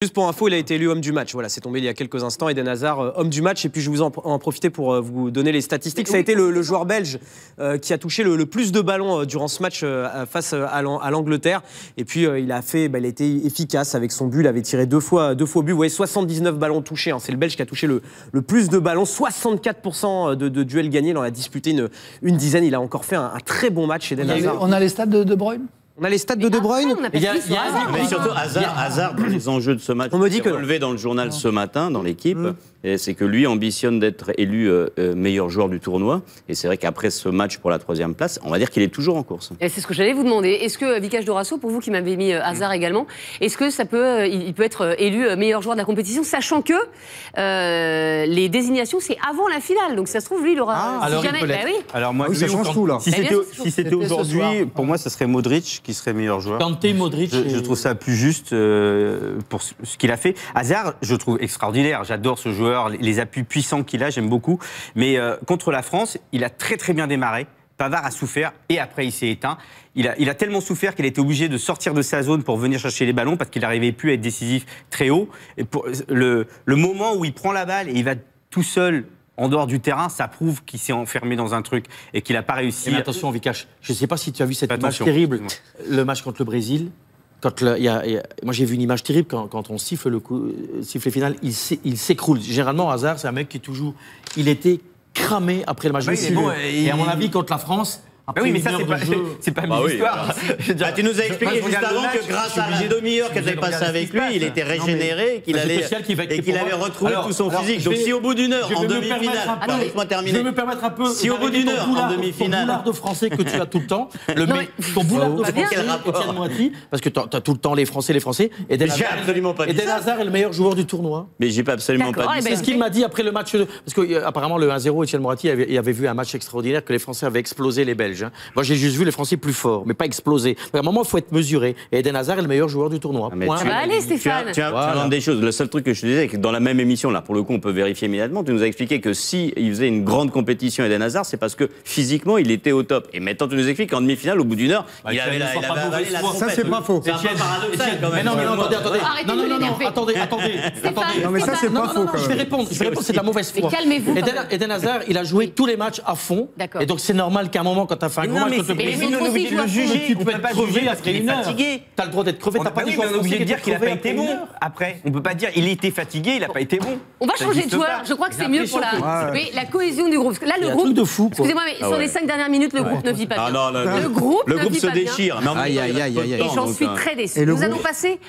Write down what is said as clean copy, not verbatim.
Juste pour info, il a été élu homme du match. Voilà, c'est tombé il y a quelques instants. Eden Hazard, homme du match. Et puis je vais en profiter pour vous donner les statistiques. Ça a été le joueur belge qui a touché le plus de ballons durant ce match face à l'Angleterre. Et puis il a été efficace avec son but. Il avait tiré deux fois but. Vous voyez, 79 ballons touchés. Hein. C'est le Belge qui a touché le plus de ballons. 64% de duels gagnés. Il en a disputé une dizaine. Il a encore fait un très bon match, Eden Hazard. On a les stats de De Bruyne. On a les stats de De Bruyne. Mais surtout, Hazard, dans les enjeux de ce match, on me dit que relevé dans le journal ce matin, dans l'équipe, c'est que lui ambitionne d'être élu meilleur joueur du tournoi. Et c'est vrai qu'après ce match pour la 3e place, on va dire qu'il est toujours en course. Et c'est ce que j'allais vous demander. Est-ce que Vikash Dorasso, pour vous qui m'avez mis Hazard également, est-ce que il peut être élu meilleur joueur de la compétition, sachant que les désignations, c'est avant la finale. Donc ça se trouve, lui, il aura... alors jamais... oui. Alors moi, ça change tout, là. Si c'était aujourd'hui, pour moi, ça serait Modric qui serait meilleur joueur. Kanté, Modric. Je trouve ça plus juste pour ce qu'il a fait. Hazard, je trouve extraordinaire. J'adore ce joueur, les appuis puissants qu'il a, j'aime beaucoup. Mais contre la France, il a très très bien démarré. Pavard a souffert et après il s'est éteint. Il a tellement souffert qu'il a été obligé de sortir de sa zone pour venir chercher les ballons parce qu'il n'arrivait plus à être décisif très haut. Et pour le moment où il prend la balle et il va tout seul en dehors du terrain, ça prouve qu'il s'est enfermé dans un truc et qu'il n'a pas réussi. Mais attention, Vikash, je ne sais pas si tu as vu cette image terrible, le match contre le Brésil. Moi, j'ai vu une image terrible quand on siffle le sifflet final, il s'écroule. Généralement, Hazard, c'est un mec qui il était cramé après le match. Et à mon avis, contre la France... oui, mais ça, c'est pas mes histoires. Tu nous as expliqué juste avant que grâce à la demi-heure qu'elle avait passée avec lui, il était régénéré et qu'il avait retrouvé tout son physique. Donc si au bout d'une heure, en demi-finale, laisse-moi terminer. Je vais me permettre un peu... Si au bout d'une heure, en demi-finale... Ton boulard de français que tu as tout le temps, ton boulard de français, Étienne Moiti, parce que tu as tout le temps les Français. J'ai absolument pas dit ça. Eden Hazard est le meilleur joueur du tournoi. Mais j'ai absolument pas dit ça. C'est ce qu'il m'a dit après le match. Parce qu'apparemment, le 1-0, Étienne Moiti avait vu un match extraordinaire que les Français avaient explosé les Belges. Moi, j'ai juste vu les Français plus forts, mais pas exploser. À un moment, il faut être mesuré. Et Eden Hazard est le meilleur joueur du tournoi. Allez, Stéphane. Tu inventes des choses. Le seul truc que je te disais, c'est que dans la même émission, là, pour le coup, on peut vérifier immédiatement. Tu nous as expliqué que si il faisait une grande compétition, Eden Hazard, c'est parce que physiquement, il était au top. Et maintenant, tu nous expliques qu'en demi-finale, au bout d'une heure, il avait avalé la trompette. Ça, c'est pas faux. C'est un peu paradoxal, quand même. Mais non, attendez. Non, mais ça, c'est pas faux. Je vais répondre, c'est de la mauvaise foi. Calmez-vous. Eden Hazard, il a joué tous les matchs à fond. Et donc, c'est normal qu'à un moment, quand tu as fait un gros match, on est obligé de le juger. Tu peux être crevé après une heure. Tu as le droit d'être crevé. T'as pas dit qu'on est obligé de dire qu'il n'a pas été bon après. On peut pas dire il était fatigué, il n'a pas été bon. On va changer de joueur. Je crois que c'est mieux pour la cohésion du groupe. Là, le groupe. Excusez-moi, mais sur les 5 dernières minutes, le groupe ne vit pas bien. Le groupe se déchire. Et j'en suis très déçue. Nous allons passer